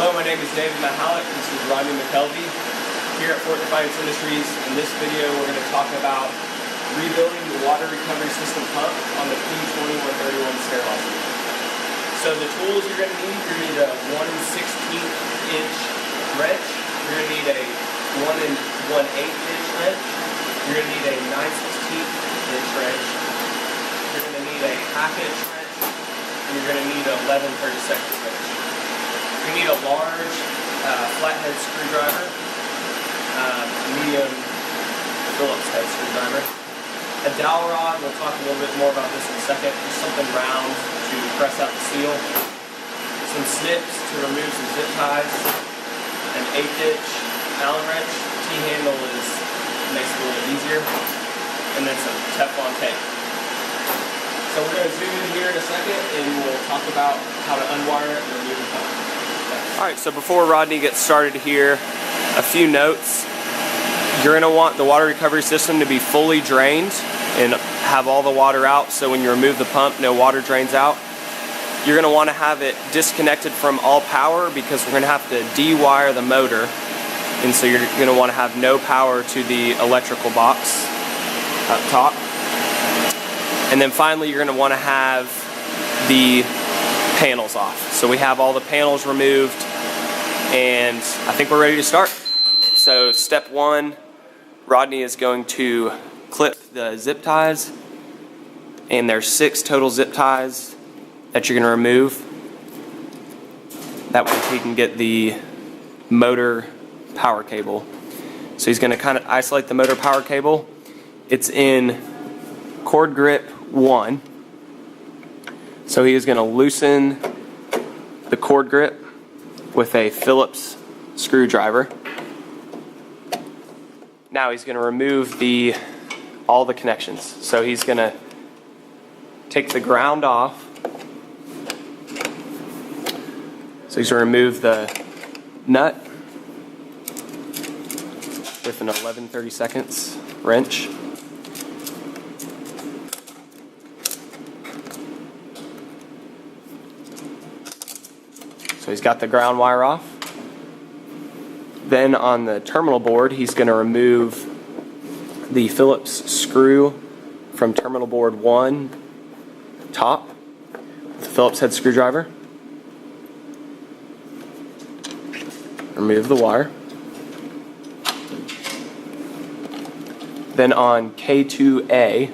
Hello, my name is David Mahalik. This is Rodney McKelvey here at Fort Defiance Industries. In this video, we're going to talk about rebuilding the water recovery system pump on the P2131 sterilizer. So the tools you're going to need a 1/16 inch wrench. You're going to need a 1 1/8 inch wrench. You're going to need a 9/16 inch wrench. You're going to need a 1/2 inch wrench. And you're going to need an 11/32 wrench. You need a large flathead screwdriver, medium Phillips head screwdriver. A dowel rod, we'll talk a little bit more about this in a second, just something round to press out the seal. Some snips to remove some zip ties. An 1/8 inch Allen wrench. T-handle makes it a little easier. And then some Teflon tape. So we're going to zoom in here in a second and we'll talk about how to unwire it and remove the pump. Alright, so before Rodney gets started here, a few notes. You're going to want the water recovery system to be fully drained and have all the water out, so when you remove the pump, no water drains out. You're going to want to have it disconnected from all power because we're going to have to de-wire the motor, and so you're going to want to have no power to the electrical box up top. And then finally, you're going to want to have the panels off. So we have all the panels removed, and I think we're ready to start. So step one, Rodney is going to clip the zip ties, and there's 6 total zip ties that you're going to remove. That way he can get the motor power cable. So he's going to kind of isolate the motor power cable. It's in cord grip 1. So he is going to loosen the cord grip with a Phillips screwdriver. Now he's going to remove all the connections. So he's going to take the ground off. So he's going to remove the nut with an 11/32 wrench. So he's got the ground wire off. Then on the terminal board, he's going to remove the Phillips screw from terminal board 1 top with the Phillips head screwdriver. Remove the wire. Then on K2A,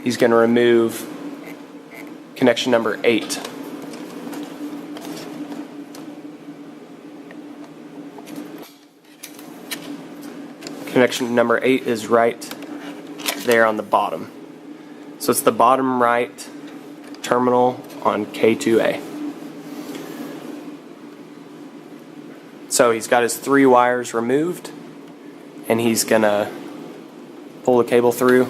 he's going to remove connection number 8. Connection number 8 is right there on the bottom. So it's the bottom right terminal on K2A. So he's got his 3 wires removed, and he's gonna pull the cable through.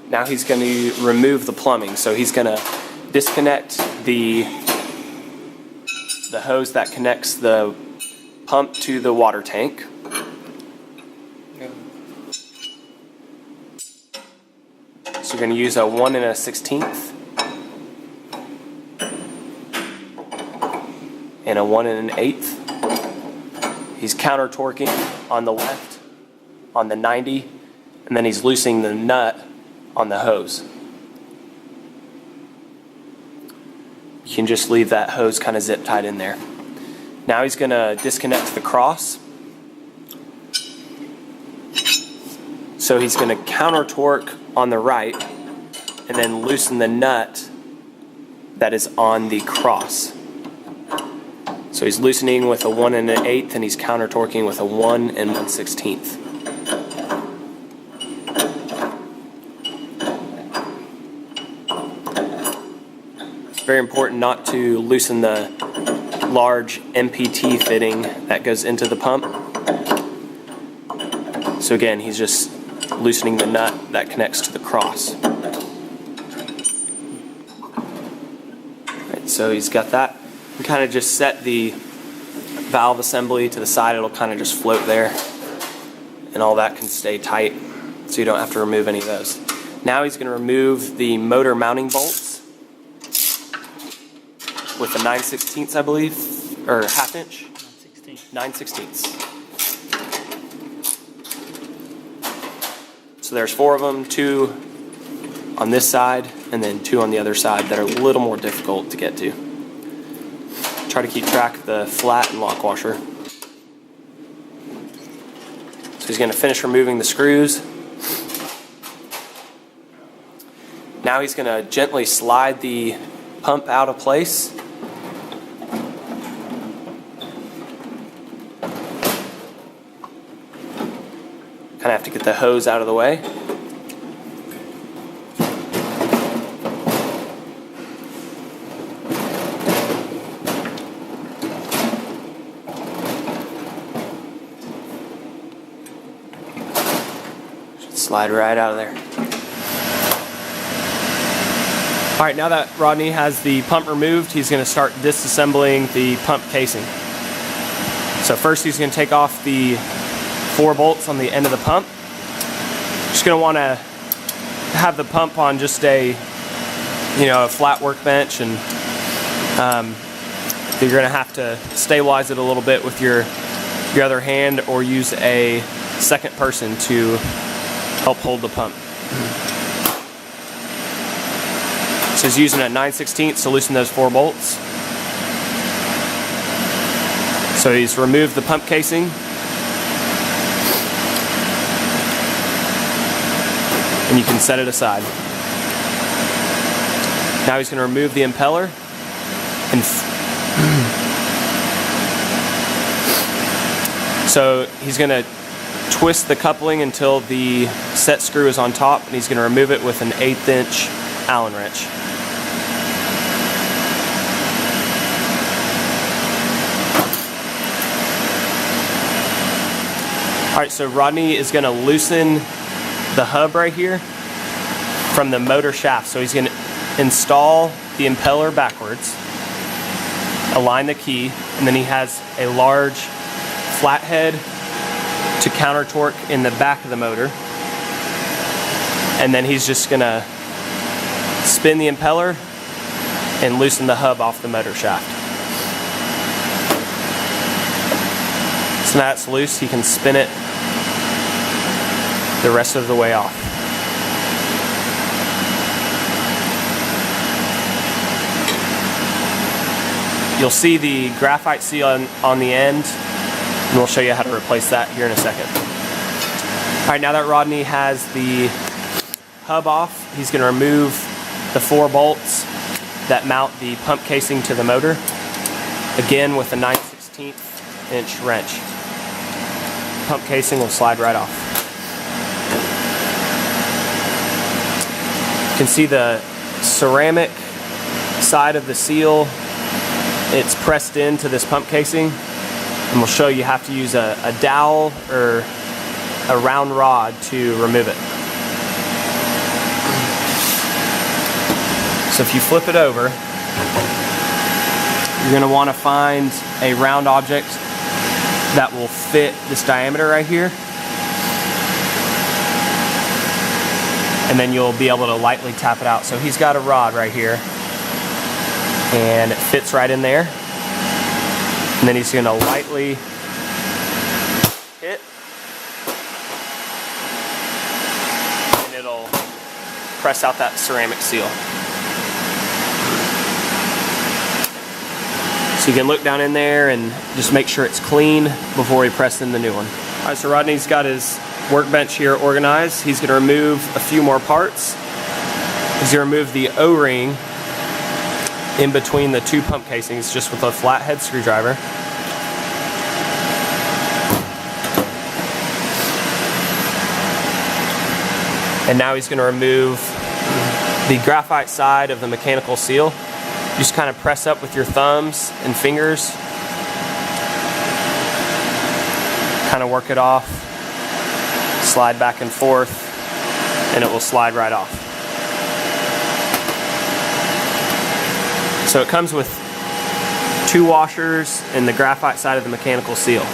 Now he's going to remove the plumbing. So he's going to disconnect the hose that connects the pump to the water tank. So you're going to use a 1 1/16 and a 1 1/8. He's counter torquing on the left on the 90, and then he's loosening the nut on the hose. You can just leave that hose kind of zip tied in there. Now he's going to disconnect the cross. So he's going to counter torque on the right and then loosen the nut that is on the cross. So he's loosening with a 1 1/8 and he's counter torquing with a 1 1/16. Very important not to loosen the large MPT fitting that goes into the pump. So again, he's just loosening the nut that connects to the cross. Right, so he's got that. You kind of just set the valve assembly to the side. It'll kind of just float there, and all that can stay tight, so you don't have to remove any of those. Now he's going to remove the motor mounting bolts. with a 9/16, I believe, or ½ inch. 9/16. So there's 4 of them, 2 on this side and then 2 on the other side that are a little more difficult to get to. Try to keep track of the flat and lock washer. So he's going to finish removing the screws. Now he's going to gently slide the pump out of place. Kind of have to get the hose out of the way. Should slide right out of there. All right, now that Rodney has the pump removed, he's going to start disassembling the pump casing. So first he's going to take off the 4 bolts on the end of the pump. Just going to want to have the pump on just a flat workbench, and you're going to have to stabilize it a little bit with your other hand, or use a second person to help hold the pump. So he's using a 9/16 to loosen those 4 bolts. So he's removed the pump casing. And you can set it aside. Now he's going to remove the impeller and so he's going to twist the coupling until the set screw is on top, and he's going to remove it with an 1/8 inch Allen wrench. Alright, so Rodney is going to loosen the hub right here from the motor shaft. So he's going to install the impeller backwards, align the key, and then he has a large flathead to counter torque in the back of the motor. And then he's just going to spin the impeller and loosen the hub off the motor shaft. So now it's loose, he can spin it the rest of the way off. You'll see the graphite seal on the end, and we'll show you how to replace that here in a second. Alright, now that Rodney has the hub off, he's going to remove the 4 bolts that mount the pump casing to the motor, again with a 9/16 inch wrench. Pump casing will slide right off. You can see the ceramic side of the seal. It's pressed into this pump casing, and we'll show you have to use a dowel or a round rod to remove it. So if you flip it over, you're going to want to find a round object that will fit this diameter right here, and then you'll be able to lightly tap it out. So he's got a rod right here, and it fits right in there, and then he's going to lightly hit, and it'll press out that ceramic seal. So you can look down in there and just make sure it's clean before we press in the new one. Alright, so Rodney's got his workbench here organized. He's going to remove a few more parts. He's going to remove the O-ring in between the 2 pump casings just with a flathead screwdriver. And now he's going to remove the graphite side of the mechanical seal. You just kind of press up with your thumbs and fingers, kind of work it off, slide back and forth, and it will slide right off. So it comes with 2 washers and the graphite side of the mechanical seal.